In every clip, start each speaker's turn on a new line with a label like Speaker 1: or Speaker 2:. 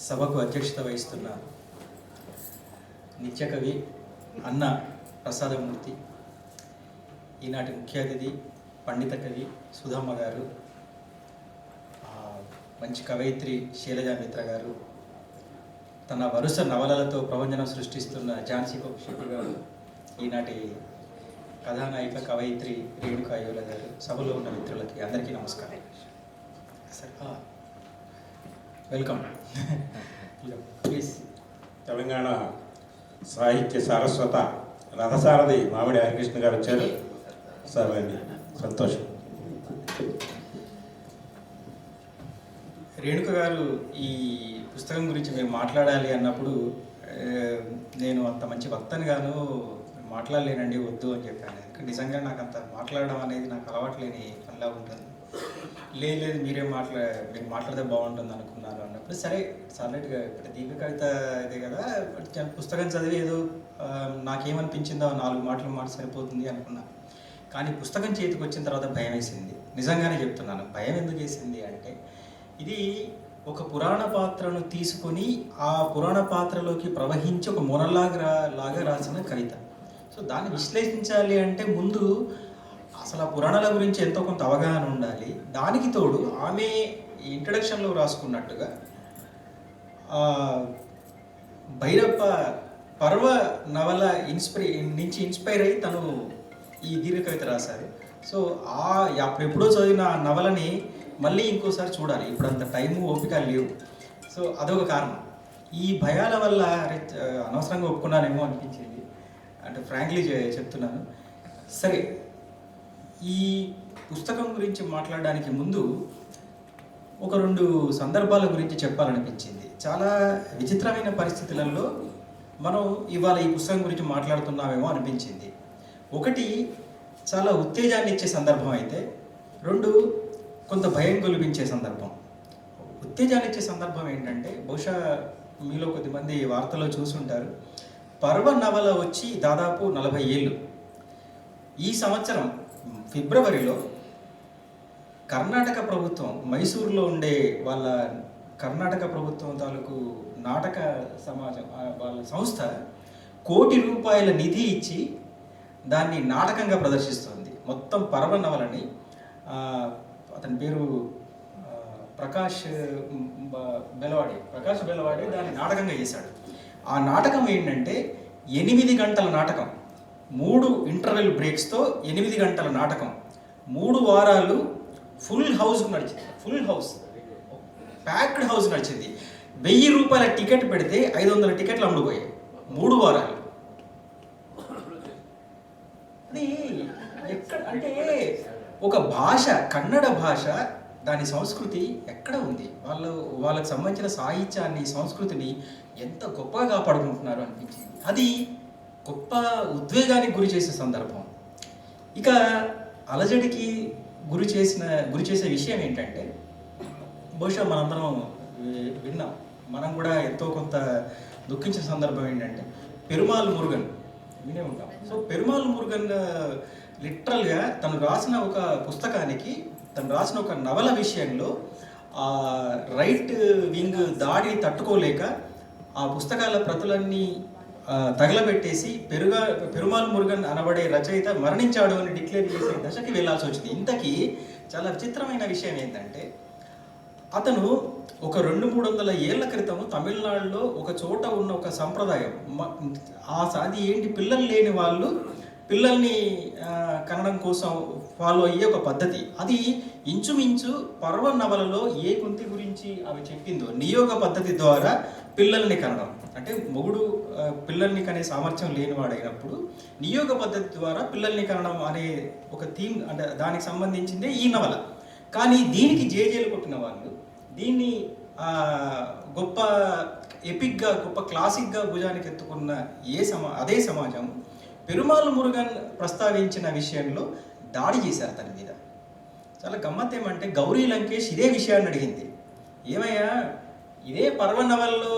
Speaker 1: సభకు అధ్యక్షత వహిస్తున్న నిత్యకవి అన్న ప్రసాదమూర్తి, ఈనాటి ముఖ్య అతిథి పండిత కవి సుధమ్మ గారు, మంచి కవయిత్రి శైలజా మిత్ర గారు, తన వరుస నవలలతో ప్రపంచం సృష్టిస్తున్న ఝాన్సీ శెట్టి గారు, ఈనాటి కథానాయిక కవయిత్రి రేణుకా అయ్యోల గారు, సభలో ఉన్న మిత్రులకి అందరికీ నమస్కారం. Sir welcome. ప్లీజ్.
Speaker 2: తెలంగాణ సాహిత్య సారస్వత రథసారథి మామిడి హరికృష్ణ గారు వచ్చారు. సార్ అండి, సంతోషం.
Speaker 1: రేణుక గారు ఈ పుస్తకం గురించి మేము మాట్లాడాలి అన్నప్పుడు నేను అంత మంచి వక్తని గాను మాట్లాడలేనండి, వద్దు అని చెప్పాను. నిజంగా నాకు అంత మాట్లాడడం అనేది నాకు అలవాట్లేని పనిలా ఉంటుంది. లేదు మీరు మాట్లాడితే బాగుంటుంది అనుకున్నారు అన్నప్పుడు సరే సర్లెట్గా ఇప్పుడు దీప కవిత ఇదే కదా, పుస్తకం చదివి ఏదో నాకేమనిపించిందో 4 మాటలు మాట సరిపోతుంది అనుకున్నా. కానీ పుస్తకం చేతికి వచ్చిన తర్వాత భయం వేసింది. నిజంగానే చెప్తున్నాను, భయం ఎందుకు వేసింది అంటే, ఇది ఒక పురాణ పాత్రను తీసుకొని ఆ పురాణ పాత్రలోకి ప్రవహించి ఒక లాగా రాసిన కవిత. సో దాన్ని విశ్లేషించాలి అంటే ముందు అసలు ఆ పురాణాల గురించి ఎంతో కొంత అవగాహన ఉండాలి. దానికి తోడు ఆమె ఇంట్రడక్షన్లో రాసుకున్నట్టుగా భైరప్ప పర్వ నవల నుంచి ఇన్స్పైర్ అయ్యి తను ఈ దీర్ఘ కవిత రాశారు. సో అప్పుడు ఎప్పుడో చదివిన ఆ నవలని మళ్ళీ ఇంకోసారి చూడాలి, ఇప్పుడు అంత టైము ఓపిక లేవు. సో అదొక కారణం. ఈ భయాల వల్ల అనవసరంగా ఒప్పుకున్నానేమో అనిపించింది, అంటే ఫ్రాంక్లీ చెప్తున్నాను. సరే, ఈ పుస్తకం గురించి మాట్లాడడానికి ముందు ఒక 2 సందర్భాల గురించి చెప్పాలనిపించింది. చాలా విచిత్రమైన పరిస్థితులలో మనం ఇవాళ ఈ పుస్తకం గురించి మాట్లాడుతున్నామేమో అనిపించింది. ఒకటి చాలా ఉత్తేజాన్ని ఇచ్చే సందర్భం అయితే, 2 కొంత భయం గొలిపించే సందర్భం. ఉత్తేజాన్ని ఇచ్చే సందర్భం ఏంటంటే, బహుశా మీలో కొద్దిమంది వార్తలో చూసుంటారు, పర్వ నవల వచ్చి దాదాపు 40 ఏళ్ళు. ఈ సంవత్సరం ఫిబ్రవరిలో కర్ణాటక ప్రభుత్వం, మైసూరులో ఉండే వాళ్ళ కర్ణాటక ప్రభుత్వం తాలూకు నాటక సమాజం వాళ్ళ సంస్థ ₹1 కోటి నిధి ఇచ్చి దాన్ని నాటకంగా ప్రదర్శిస్తుంది. మొత్తం పర్వ నవలని, అతని పేరు ప్రకాష్ బెలవాడే దాన్ని నాటకంగా చేశాడు. ఆ నాటకం ఏంటంటే 8 గంటల నాటకం, 3 ఇంటర్వెల్ బ్రేక్స్తో 8 గంటల నాటకం, 3 వారాలు ఫుల్ హౌస్ నడిచింది. ఫుల్ హౌస్, ప్యాక్డ్ హౌస్ నడిచింది. ₹1000 టికెట్ పెడితే 500 టికెట్లు అమ్ముడుపోయాయి 3 వారాలు. అది ఎక్కడ అంటే, ఒక భాష, కన్నడ భాష, దాని సంస్కృతి ఎక్కడ ఉంది, వాళ్ళకి సంబంధించిన సాహిత్యాన్ని, సంస్కృతిని ఎంత గొప్పగా కాపాడుకుంటున్నారు అనిపించింది. అది గొప్ప ఉద్వేగానికి గురి చేసే సందర్భం. ఇక అలజడికి గురి చేసే విషయం ఏంటంటే, బహుశా మనందరం విన్నాం, మనం కూడా ఎంతో కొంత దుఃఖించిన సందర్భం ఏంటంటే, పెరుమాళ్ మురుగన్ వినే ఉంటాం. సో పెరుమాళ్ మురుగన్ లిటరల్గా తను రాసిన ఒక పుస్తకానికి, తను రాసిన ఒక నవల విషయంలో రైట్ వింగ్ దాడి తట్టుకోలేక ఆ పుస్తకాల ప్రతులన్నీ తగలబెట్టేసి పెరుమాళ్ మురుగన్ అనబడే రచయిత మరణించాడు అని డిక్లేర్ చేసే దశకి వెళ్లాల్సి వచ్చింది. ఇంతకీ చాలా విచిత్రమైన విషయం ఏంటంటే, అతను ఒక 200-300 ఏళ్ల క్రితం తమిళనాడులో ఒక చోట ఉన్న ఒక సంప్రదాయం, అది ఏంటి, పిల్లలు లేని వాళ్ళు పిల్లల్ని కనడం కోసం ఫాలో అయ్యే ఒక పద్ధతి. అది ఇంచుమించు పర్వ నవలలో ఏ కుంతి గురించి అవి చెప్పిందో, నియోగ పద్ధతి ద్వారా పిల్లల్ని కనడం. అంటే మొగుడు పిల్లల్ని కనే సామర్థ్యం లేనివాడైనప్పుడు నియోగ పద్ధతి ద్వారా పిల్లల్ని కనడం అనే ఒక థీమ్, అంటే దానికి సంబంధించిందే ఈ నవల. కానీ దీనికి జేజేలు కొట్టిన వాళ్ళు, దీన్ని గొప్ప ఎపిక్గా, గొప్ప క్లాసిక్గా భుజానికి ఎత్తుకున్న అదే సమాజం పెరుమాళ్ మురుగన్ ప్రస్తావించిన విషయంలో దాడి చేశారు తన మీద. చాలా గమ్మత్ ఏమంటే, గౌరీ లంకేష్ ఇదే విషయాన్ని అడిగింది, ఏమయ్యా ఇదే పర్వ నవల్లో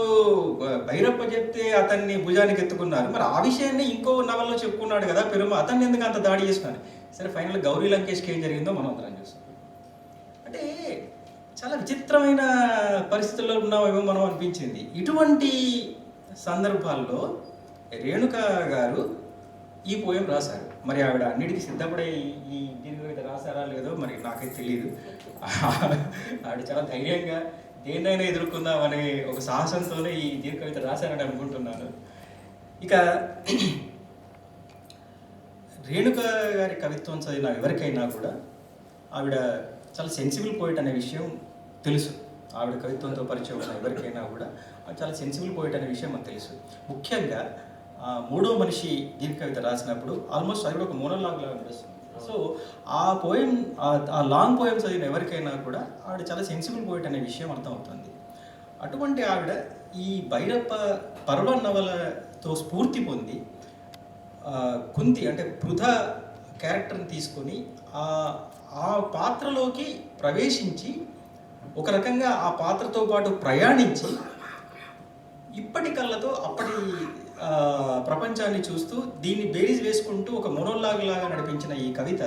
Speaker 1: భైరప్ప చెప్తే అతన్ని భుజానికి ఎత్తుకున్నారు, మరి ఆ విషయాన్ని ఇంకో నవల్లో చెప్పుకున్నాడు కదా అతన్ని ఎందుకు అంత దాడి చేసుకున్నాను. సరే, ఫైనల్ గౌరీ లంకేష్కి ఏం జరిగిందో మనం అందరం చూస్తాం. అంటే చాలా విచిత్రమైన పరిస్థితుల్లో ఉన్నామేమో మనం అనిపించింది. ఇటువంటి సందర్భాల్లో రేణుక గారు ఈ పోయం రాశారు. మరి ఆవిడ అన్నిటికీ సిద్ధపడే ఈ దీర్ఘకవిత రాశారా లేదో మరి నాకైతే తెలియదు. ఆవిడ చాలా ధైర్యంగా దేన్నైనా ఎదుర్కొందామనే ఒక సాహసంతోనే ఈ దీర్ఘకవిత రాశారని అనుకుంటున్నాను. ఇక రేణుక గారి కవిత్వం చదివిన ఎవరికైనా కూడా ఆవిడ చాలా సెన్సిబుల్ పోయిట్ అనే విషయం తెలుసు. ఆవిడ కవిత్వంతో పరిచయం ఉన్న ఎవరికైనా కూడా చాలా సెన్సిబుల్ పోయిట్ అనే విషయం మనకు తెలుసు. ముఖ్యంగా మూడో మనిషి దీర్ఘకవిత రాసినప్పుడు ఆల్మోస్ట్ అది కూడా ఒక మోనోలాగ్ లాగా నడుస్తుంది. సో ఆ పోయం, ఆ లాంగ్ పోయం చదివిన ఎవరికైనా కూడా ఆవిడ చాలా సెన్సిబుల్ పోయిట్ అనే విషయం అర్థమవుతుంది. అటువంటి ఆవిడ ఈ భైరప్ప పర్వ నవలతో స్ఫూర్తి పొంది కుంతి అంటే పృథ క్యారెక్టర్ని తీసుకొని ఆ పాత్రలోకి ప్రవేశించి ఒక రకంగా ఆ పాత్రతో పాటు ప్రయాణించి ఇప్పటి కళ్ళతో అప్పటి ప్రపంచాన్ని చూస్తూ దీన్ని బేరీజ్ వేసుకుంటూ ఒక మొనోలాగ్ లాగా నడిపించిన ఈ కవిత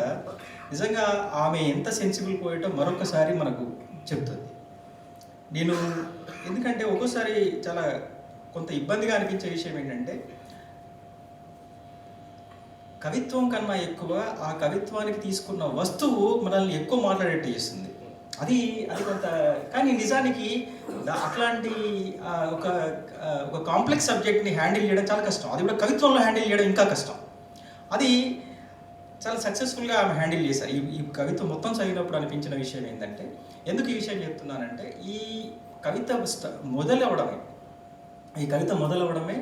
Speaker 1: నిజంగా ఆమె ఎంత సెన్సిబుల్ పోయేటో మరొకసారి మనకు చెప్తుంది. నేను ఎందుకంటే ఒక్కోసారి చాలా కొంత ఇబ్బందిగా అనిపించే విషయం ఏంటంటే కవిత్వం కన్నా ఎక్కువ ఆ కవిత్వానికి తీసుకున్న వస్తువు మనల్ని ఎక్కువ మాట్లాడేట్టు చేస్తుంది. అది కొంత కానీ నిజానికి అట్లాంటి ఒక కాంప్లెక్స్ సబ్జెక్ట్ని హ్యాండిల్ చేయడం చాలా కష్టం. అది కూడా కవిత్వంలో హ్యాండిల్ చేయడం ఇంకా కష్టం. అది చాలా సక్సెస్ఫుల్గా ఆమె హ్యాండిల్ చేశారు. ఈ కవిత్వం మొత్తం చదివినప్పుడు అనిపించిన విషయం ఏంటంటే, ఎందుకు ఈ విషయం చెప్తున్నానంటే ఈ కవిత మొదలవడమే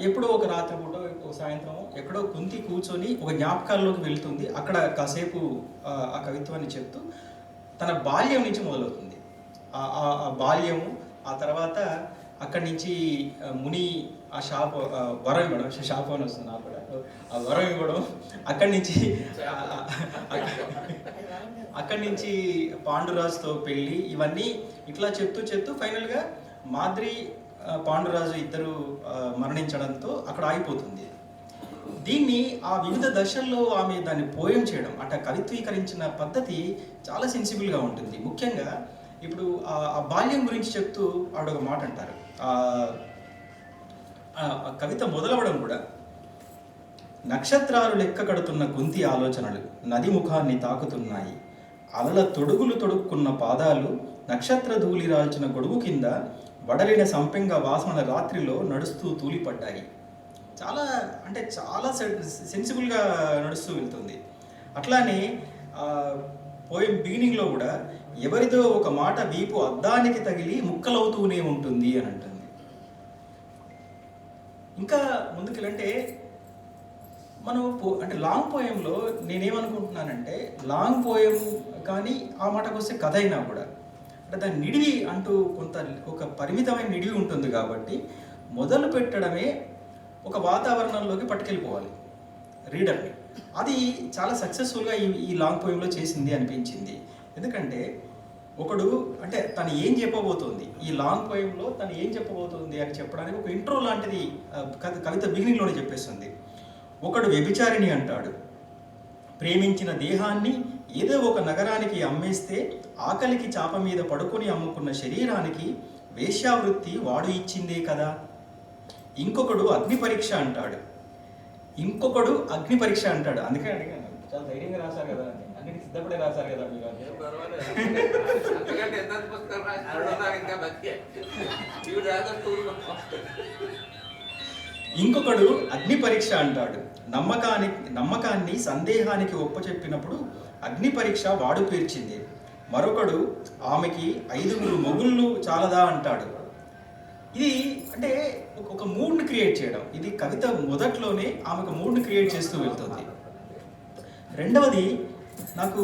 Speaker 1: ఎప్పుడో ఒక రాత్రిపూట ఒక సాయంత్రం ఎక్కడో కుంతి కూర్చొని ఒక జ్ఞాపకాల్లోకి వెళ్తుంది. అక్కడ కాసేపు ఆ కవిత్వాన్ని చెప్తూ తన బాల్యం నుంచి మొదలవుతుంది. ఆ బాల్యము, ఆ తర్వాత అక్కడి నుంచి ముని ఆ వరం ఇవ్వడం, శాపం అని వస్తుంది నాకు కూడా, ఆ వరం ఇవ్వడం, అక్కడి నుంచి పాండురాజుతో పెళ్ళి, ఇవన్నీ ఇట్లా చెప్తూ ఫైనల్గా మాద్రి పాండురాజు ఇద్దరు మరణించడంతో అక్కడ ఆగిపోతుంది. దీన్ని ఆ వివిధ దశల్లో ఆమె దాన్ని పోయం చేయడం, అట్లా కవిత్వీకరించిన పద్ధతి చాలా సెన్సిబుల్గా ఉంటుంది. ముఖ్యంగా ఇప్పుడు ఆ బాల్యం గురించి చెప్తూ ఆవిడ ఒక మాట అంటారు. ఆ కవిత మొదలవడం కూడా, నక్షత్రాలు లెక్క కడుతున్న కుంతి ఆలోచనలు నది ముఖాన్ని తాకుతున్నాయి, అలల తొడుగులు తొడుక్కున్న పాదాలు నక్షత్ర ధూళి రాల్చిన గొడుగు కింద వడలిన సంపెంగ వాసనల రాత్రిలో నడుస్తూ తూలిపడ్డాయి. చాలా సెన్సిబుల్గా నడుస్తూ వెళ్తుంది. అట్లానే పోయం బిగినింగ్లో కూడా ఎవరిదో ఒక మాట వీపు అద్దానికి తగిలి ముక్కలవుతూనే ఉంటుంది అని అంటుంది. ఇంకా ముందుకెళ్ళంటే మనం అంటే లాంగ్ పోయంలో నేనేమనుకుంటున్నానంటే, లాంగ్ పోయం కానీ ఆ మాటకు వస్తే కథ అయినా కూడా అంటే దాని నిడివి అంటూ ఒక పరిమితమైన నిడివి ఉంటుంది. కాబట్టి మొదలు పెట్టడమే ఒక వాతావరణంలోకి పట్టుకెళ్ళిపోవాలి రీడర్ని. అది చాలా సక్సెస్ఫుల్గా ఈ లాంగ్ పోయంలో చేసింది అనిపించింది. ఎందుకంటే ఒకడు అంటే తను ఏం చెప్పబోతోంది, ఈ లాంగ్ పోయంలో తను ఏం చెప్పబోతోంది అని చెప్పడానికి ఒక ఇంట్రో లాంటిది కవిత బిగినింగ్లోనే చెప్పేస్తుంది. ఒకడు వ్యభిచారిణి అంటాడు, ప్రేమించిన దేహాన్ని ఏదో ఒక నగరానికి అమ్మేస్తే ఆకలికి చాప మీద పడుకొని అమ్ముకున్న శరీరానికి వేశ్యావృత్తి వాడు ఇచ్చిందే కదా. ఇంకొకడు అగ్ని పరీక్ష అంటాడు. అందుకే అడిగాను, చాలా ధైర్యంగా రాశారు కదా, అన్నిటికీ సిద్ధపడే రాశారు కదా మీరు. ఇంకొకడు అగ్ని పరీక్ష అంటాడు. నమ్మకాన్ని సందేహానికి ఒప్పచెప్పినప్పుడు అగ్ని పరీక్ష వాడు పేర్చింది. మరొకడు ఆమెకి 5 మొగుళ్ళు చాలదా అంటాడు. ఇది అంటే ఒక మూడ్ని క్రియేట్ చేయడం. ఇది కవిత మొదట్లోనే ఆమె ఒక మూడ్ని క్రియేట్ చేస్తూ వెళ్తుంది. రెండవది నాకు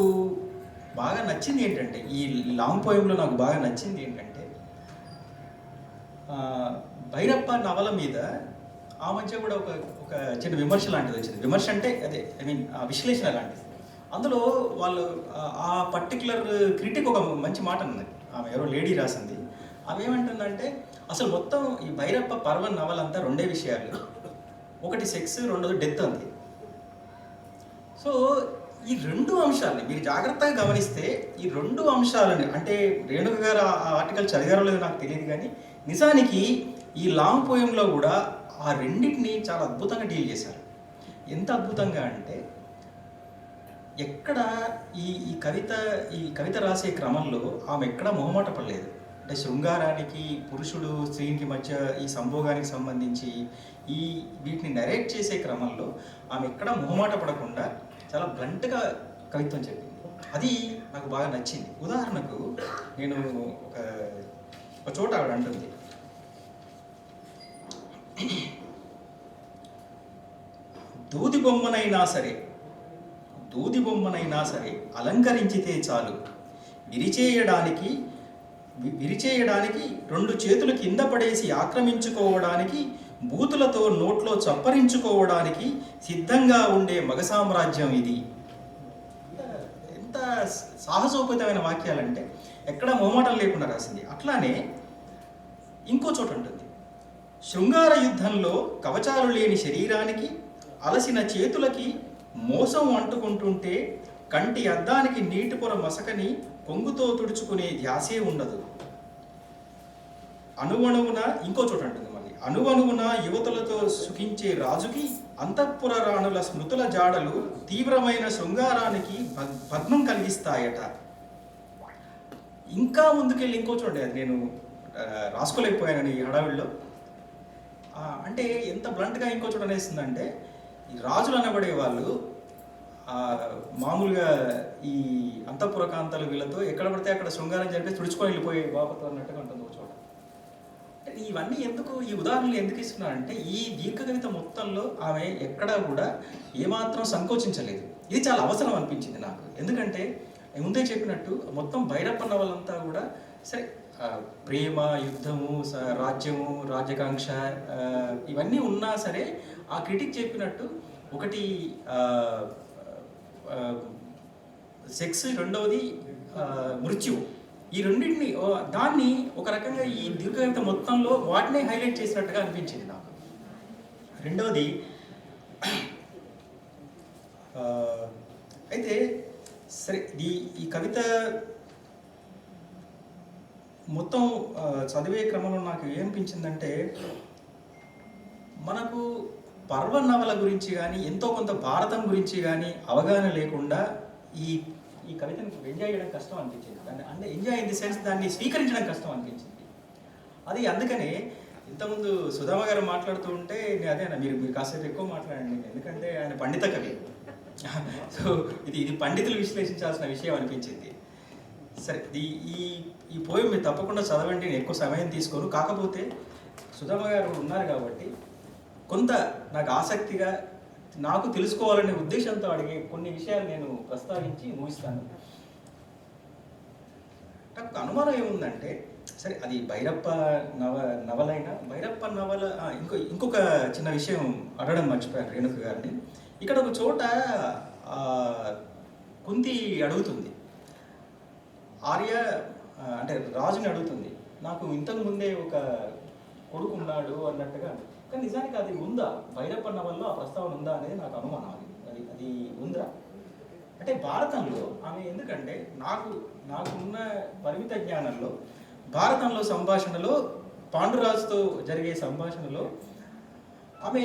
Speaker 1: బాగా నచ్చింది ఏంటంటే, ఈ లాంగ్ పోయంలో నాకు బాగా నచ్చింది ఏంటంటే, భైరప్ప నవల మీద ఆ మధ్య కూడా ఒక చిన్న విమర్శ లాంటిది వచ్చింది. విమర్శ అంటే అదే విశ్లేషణ లాంటిది. అందులో వాళ్ళు ఆ పర్టికులర్ క్రిటిక్ ఒక మంచి మాట అన్నది. ఆమె ఎవరో లేడీ రాసింది. ఆమె ఏమంటుందంటే, అసలు మొత్తం ఈ భైరప్ప పర్వ నవలంతా 2 విషయాలు. ఒకటి సెక్స్, రెండోది డెత్ అంది. సో ఈ రెండు అంశాలని మీరు జాగ్రత్తగా గమనిస్తే ఈ రెండు అంశాలని అంటే రేణుక గారు ఆ ఆర్టికల్ చదివారో లేదో నాకు తెలియదు కానీ నిజానికి ఈ లాంగ్ పోయంలో కూడా ఆ రెండింటిని చాలా అద్భుతంగా డీల్ చేశారు. ఎంత అద్భుతంగా అంటే ఎక్కడ ఈ కవిత రాసే క్రమంలో ఆమె ఎక్కడ మొహమాట పడలేదు. అంటే శృంగారానికి పురుషుడు స్త్రీకి మధ్య ఈ సంభోగానికి సంబంధించి వీటిని నరేట్ చేసే క్రమంలో ఆమె ఎక్కడ మొహమాట పడకుండా చాలా బ్లంట్గా కవిత్వం చెప్పింది. అది నాకు బాగా నచ్చింది. ఉదాహరణకు నేను ఒక చోట ఆవిడ అంటుంది, దూది బొమ్మనైనా సరే అలంకరించితే చాలు, విరిచేయడానికి 2 చేతులు కింద పడేసి ఆక్రమించుకోవడానికి, బూతులతో నోట్లో చప్పరించుకోవడానికి సిద్ధంగా ఉండే మగ సామ్రాజ్యం ఇది. ఎంత సాహసోపేతమైన వాక్యాలంటే ఎక్కడ మొహమాటం లేకుండా రాసింది. అట్లానే ఇంకో చోట ఉంటుంది, శృంగార యుద్ధంలో కవచాలు లేని శరీరానికి, అలసిన చేతులకి మోసం అంటుకుంటుంటే కంటి అద్దానికి నీటి పొర మసకని కొంగుతో తుడుచుకునే ధ్యాసే ఉండదు. అణువణువున ఇంకో చోట అంటుంది మళ్ళీ, అణువణువున యువతులతో సుఖించే రాజుకి అంతఃపుర రాణుల స్మృతుల జాడలు తీవ్రమైన శృంగారానికి భగ్నం కలిగిస్తాయట. ఇంకా ముందుకెళ్ళి ఇంకో చోట అది నేను రాసుకోలేకపోయాను ఈ హడావిడిలో. అంటే ఎంత బ్లంట్గా ఇంకో చోట అనేస్తుందంటే, ఈ రాజులు అనబడే వాళ్ళు మామూలుగా ఈ అంతఃపుర కాంతలు వీళ్ళతో ఎక్కడ పడితే అక్కడ శృంగారం జరిపి తుడుచుకొని వెళ్ళిపోయే బాపతో అన్నట్టుగా ఉంటుంది ఒక చోట. అంటే ఇవన్నీ ఎందుకు, ఈ ఉదాహరణలు ఎందుకు ఇస్తున్నారంటే ఈ దీర్ఘ కవిత మొత్తంలో ఆమె ఎక్కడా కూడా ఏమాత్రం సంకోచించలేదు. ఇది చాలా అవసరం అనిపించింది నాకు. ఎందుకంటే ముందే చెప్పినట్టు మొత్తం భైరప్ప నవలంతా కూడా సరే ప్రేమ, యుద్ధము, రాజ్యము, రాజ్యకాంక్ష ఇవన్నీ ఉన్నా సరే ఆ క్రిటిక్ చెప్పినట్టు ఒకటి సెక్స్, రెండవది మృత్యు. ఈ రెండింటిని దాన్ని ఒక రకంగా ఈ దీర్ఘకవిత మొత్తంలో వాటినే హైలైట్ చేసినట్టుగా అనిపించింది నాకు. రెండవది అయితే సరే ఈ కవిత మొత్తం చదివే క్రమంలో నాకు ఏమనిపించిందంటే, మనకు పర్వ నవల గురించి కానీ ఎంతో కొంత భారతం గురించి కానీ అవగాహన లేకుండా ఈ కవితను ఎంజాయ్ చేయడం కష్టం అనిపించింది. దాన్ని అంటే ఎంజాయ్ ఇన్ ది సెన్స్ దాన్ని స్వీకరించడం కష్టం అనిపించింది. అది అందుకనే ఇంతకుముందు సుధామ గారు మాట్లాడుతూ ఉంటే అదే మీరు కాసేపు ఎక్కువ మాట్లాడండి, ఎందుకంటే ఆయన పండిత కవి. సో ఇది పండితులు విశ్లేషించాల్సిన విషయం అనిపించింది. సరే ఈ పోయం మీరు తప్పకుండా చదవండి, నేను ఎక్కువ సమయం తీసుకోను. కాకపోతే సుధామ గారు ఉన్నారు కాబట్టి కొంత నాకు ఆసక్తిగా నాకు తెలుసుకోవాలనే ఉద్దేశంతో అడిగే కొన్ని విషయాలు నేను ప్రస్తావించి ముగిస్తాను. నాకు అనుమానం ఏముందంటే, సరే అది భైరప్ప నవలైనా భైరప్ప నవల ఇంకొక చిన్న విషయం అడగడం మర్చిపోయాను రేణుక గారిని. ఇక్కడ ఒక చోట కుంతి అడుగుతుంది, ఆర్య అంటే రాజుని అడుగుతుంది, నాకు ఇంతకు ముందే ఒక కొడుకు ఉన్నాడు అన్నట్టుగా. కానీ నిజానికి అది ఉందా భైరప్ప నవల్లో, ఆ ప్రస్తావన ఉందా అనేది నాకు అనుమానం. అది ఉందా అంటే భారతంలో ఆమె, ఎందుకంటే నాకున్న పరిమిత జ్ఞానంలో భారతంలో సంభాషణలో పాండురాజుతో జరిగే సంభాషణలో ఆమె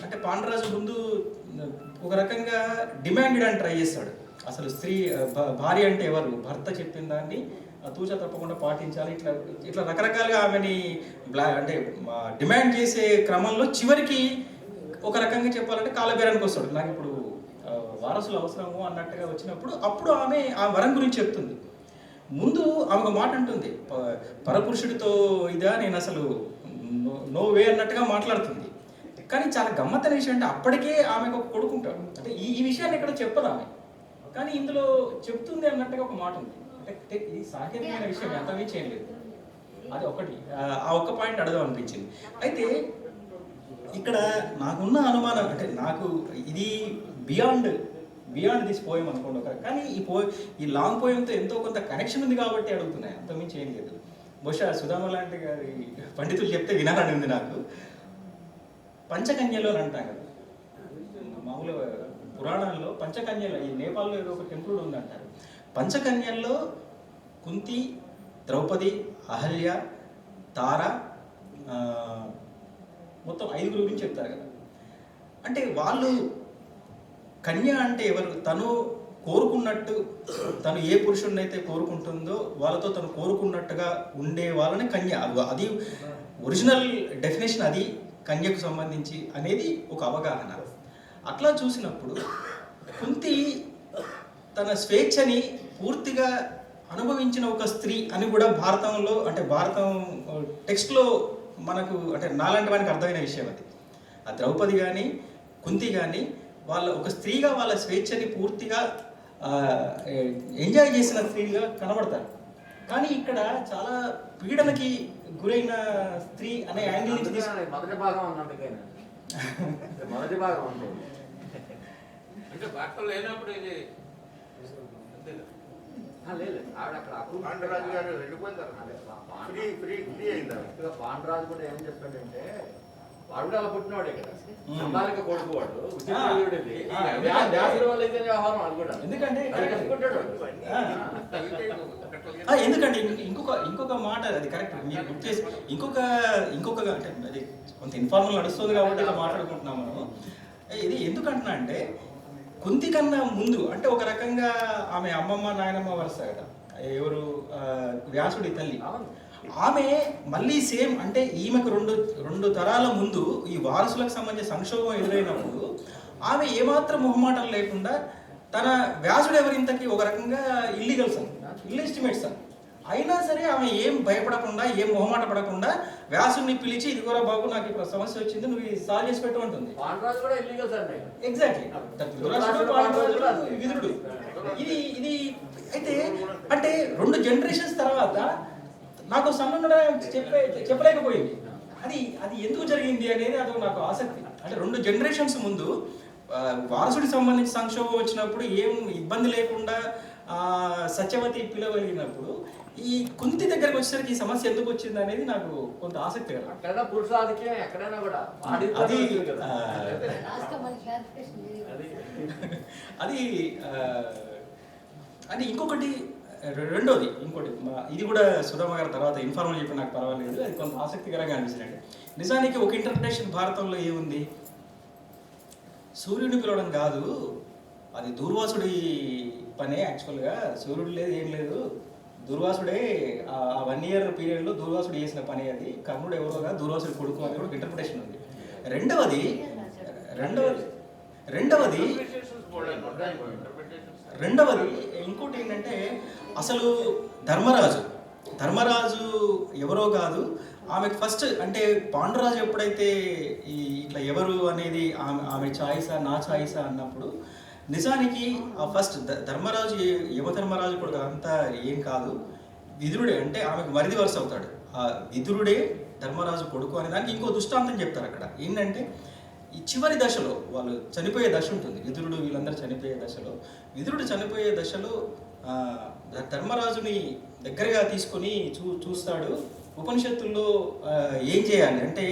Speaker 1: అంటే పాండురాజు ముందు ఒక రకంగా డిమాండెడ్ అని ట్రై చేస్తాడు. అసలు భార్య అంటే ఎవరు, భర్త చెప్పిన దాన్ని తూచా తప్పకుండా పాటించాలి, ఇట్లా రకరకాలుగా ఆమెని అంటే డిమాండ్ చేసే క్రమంలో చివరికి ఒక రకంగా చెప్పాలంటే కాలబేరానికి వస్తాడు, నాకు ఇప్పుడు వారసులు అవసరము అన్నట్టుగా వచ్చినప్పుడు అప్పుడు ఆమె ఆ వరం గురించి చెప్తుంది. ముందు ఆమె ఒక మాట అంటుంది, పరపురుషుడితో ఇదా నేను అసలు నో వే అన్నట్టుగా మాట్లాడుతుంది. కానీ చాలా గమ్మత్తైన విషయం అంటే అప్పటికే ఆమెకు ఒక కొడుకుంటాడు. అంటే ఈ విషయాన్ని ఎక్కడ చెప్పదు ఆమె, కానీ ఇందులో చెప్తుంది అన్నట్టుగా ఒక మాట ఉంది. అంటే ఇది సాంకేతికమైన విషయం, అంతమీ చేయలేదు. అది ఒకటి, ఆ ఒక్క పాయింట్ అడగడం అనిపించింది. అయితే ఇక్కడ నాకున్న అనుమానం అంటే నాకు ఇది బియాండ్ దిస్ పోయం అనుకోండి. కానీ ఈ లాంగ్ పోయంతో ఎంతో కొంత కనెక్షన్ ఉంది కాబట్టి అడుగుతున్నాయి, అంతమించి ఏం లేదు. బహుశా సుధామ లాంటి గారి పండితులు చెప్తే వినాలని ఉంది నాకు. పంచకన్యలో అని అంటాం కదా, మామూలుగా పురాణాల్లో పంచకన్యలు, ఈ నేపాల్లో ఏదో ఒక టెంపుల్ ఉందంటారు. పంచకన్యల్లో కుంతి, ద్రౌపది, అహల్య, తార, మొత్తం 5 గురించి చెప్తారు కదా. అంటే వాళ్ళు కన్య అంటే ఎవరు? తను కోరుకున్నట్టు, తను ఏ పురుషుడిని అయితే కోరుకుంటుందో వాళ్ళతో తను కోరుకున్నట్టుగా ఉండే వాళ్ళని కన్య. అది ఒరిజినల్ డెఫినేషన్, అది కన్యకు సంబంధించి అనేది ఒక అవగాహన. అట్లా చూసినప్పుడు కుంతి తన స్వేచ్ఛని పూర్తిగా అనుభవించిన ఒక స్త్రీ అని కూడా భారతంలో, అంటే భారతం టెక్స్ట్లో మనకు, అంటే నాలాంటి వానికి అర్థమైన విషయం అది. ఆ ద్రౌపది కానీ కుంతి కానీ వాళ్ళ ఒక స్త్రీగా వాళ్ళ స్వేచ్ఛని పూర్తిగా ఎంజాయ్ చేసిన స్త్రీగా కనబడతారు. కానీ ఇక్కడ చాలా పీడనకి గురైన స్త్రీ అనే యాంగిల్ నుంచి
Speaker 3: మొదటి భాగం అన్నట్టుగా మొదటి భాగం
Speaker 4: అంటే భర్త లేనప్పుడు ఇది
Speaker 3: లేదు ఆవిడ అక్కడ
Speaker 4: పాండురాజు గారు వెళ్ళిపోతారు.
Speaker 3: పాండురాజు కూడా ఏం చెప్పాడంటే వాడు కూడా అలా పుట్టినవాడే కదా, సంబాలిక కొడుకు వాడు, వ్యవహారం అది కూడా
Speaker 1: ఎందుకంటే ఇంకొక మాట అది కరెక్ట్ మీరు గుర్తు చేసి ఇంకొక అంటే అది కొంత ఇన్ఫార్మల్ నడుస్తుంది కాబట్టి ఇలా మాట్లాడుకుంటున్నాం మనం. ఇది ఎందుకంటున్నా అంటే కుంతి కన్నా ముందు, అంటే ఒక రకంగా ఆమె అమ్మమ్మ నాయనమ్మ వరుస కదా, ఎవరు వ్యాసుడి తల్లి, ఆమె మళ్ళీ సేమ్, అంటే ఈమెకు రెండు తరాల ముందు ఈ వారసులకు సంబంధించిన సంక్షోభం ఎదురైనప్పుడు ఆమె ఏమాత్రం మొహమాటం లేకుండా తన వ్యాసుడు ఎవరింతకి ఒక రకంగా ఇల్లీగల్ సన్, ఇల్లిస్టిమేట్ సన్ అయినా సరే ఆమె ఏం భయపడకుండా, ఏం మొహమాట పడకుండా వ్యాసుడిని పిలిచి, ఇది కూడా బాబు నాకు ఇప్పుడు సమస్య వచ్చింది, నువ్వు ఇది సాల్వ్ చేసి పెట్టు అంటుంది. ఎగ్జాక్ట్లీ విదురుడు. ఇది అయితే అంటే 2 జనరేషన్స్ తర్వాత నాకు సన్నగా చెప్పలేకపోయింది. అది ఎందుకు జరిగింది అనేది అది నాకు ఆసక్తి. అంటే 2 జనరేషన్స్ ముందు వారసుడికి సంబంధించి సంక్షోభం వచ్చినప్పుడు ఏం ఇబ్బంది లేకుండా సత్యవతి పిలవలిగినప్పుడు ఈ కుంతి దగ్గరకు వచ్చేసరికి ఈ సమస్య ఎందుకు వచ్చింది అనేది నాకు కొంత ఆసక్తి కదా. అది అది ఇంకొకటి రెండోది ఇంకోటి ఇది కూడా సుధామ గారి తర్వాత ఇన్ఫార్మల్ చెప్పి నాకు పర్వాలేదు, అది కొంత ఆసక్తికరంగా అనిపించింది. నిజానికి ఒక ఇంటర్ప్రిటేషన్ భారతంలో ఏముంది, సూర్యుడిని పిలవడం కాదు, అది దూర్వాసుడి పనే. యాక్చువల్గా సూర్యుడు లేదు, ఏం లేదు, దూర్వాసుడే ఆ 1 year పీరియడ్లో దూర్వాసుడు చేసిన పని అది, కర్ణుడు ఎవరోగా దూర్వాసుడి కొడుకు అని కూడా ఇంటర్ప్రిటేషన్ ఉంది. రెండవది ఇంకోటి ఏంటంటే అసలు ధర్మరాజు ఎవరో కాదు, ఆమెకు ఫస్ట్ అంటే పాండురాజు ఎప్పుడైతే ఇట్లా ఎవరు అనేది ఆమె ఛాయిసా నా ఛాయిసా అన్నప్పుడు నిజానికి ఆ ఫస్ట్ ధర్మరాజు యమధర్మరాజు కూడా అంతా ఏం కాదు, విదురుడే, అంటే ఆమెకు మరిది వరుస అవుతాడు. ఆ విదురుడే ధర్మరాజు కొడుకు అనే దానికి ఇంకో దృష్టాంతం చెప్తారు అక్కడ. ఏంటంటే ఈ చివరి దశలో వాళ్ళు చనిపోయే దశ ఉంటుంది, విదురుడు వీళ్ళందరూ విదురుడు చనిపోయే దశలో ధర్మరాజుని దగ్గరగా తీసుకొని చూస్తాడు. ఉపనిషత్తుల్లో ఏం చేయాలి అంటే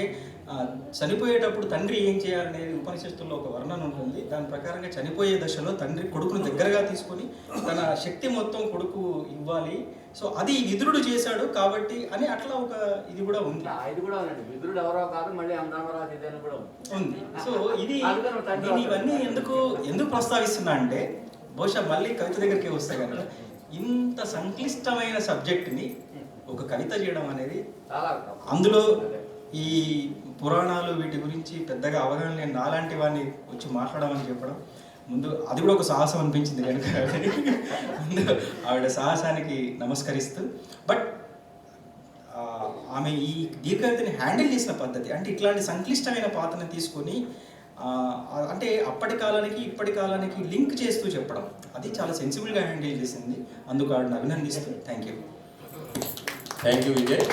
Speaker 1: చనిపోయేటప్పుడు తండ్రి ఏం చేయాలనేది ఉపనిషత్తుల్లో ఒక వర్ణన ఉంటుంది. దాని ప్రకారంగా చనిపోయే దశలో తండ్రి కొడుకును దగ్గరగా తీసుకొని తన శక్తి మొత్తం కొడుకు ఇవ్వాలి. సో అది విదురుడు చేశాడు కాబట్టి అని అట్లా ఒక ఇది కూడా ఉంది.
Speaker 3: విదురుడు ఎవరో కాదు, మళ్ళీ అంధర్మరాజు ఇదని కూడా
Speaker 1: ఉంది. సో ఇవన్నీ ఎందుకు ప్రస్తావిస్తున్నా అంటే బహుశా మళ్ళీ కవిత దగ్గరికి వస్తే కనుక ఇంత సంక్లిష్టమైన సబ్జెక్ట్ని ఒక కవిత చేయడం అనేది, అందులో ఈ పురాణాలు వీటి గురించి పెద్దగా అవగాహన లేని నాలాంటి వాడిని వచ్చి మాట్లాడమని చెప్పడం ముందు అది కూడా ఒక సాహసం అనిపించింది కనుక ముందు ఆవిడ సాహసానికి నమస్కరిస్తూ, బట్ ఆమె ఈ దీర్ఘకవితని హ్యాండిల్ చేసిన పద్ధతి, అంటే ఇట్లాంటి సంక్లిష్టమైన పాత్రని తీసుకొని అంటే అప్పటి కాలానికి ఇప్పటి కాలానికి లింక్ చేస్తూ చెప్పడం, అది చాలా సెన్సిబుల్గా హ్యాండిల్ చేసింది. అందుకు ఆవిడని అభినందిస్తూ థ్యాంక్ యూ
Speaker 2: విజయ్.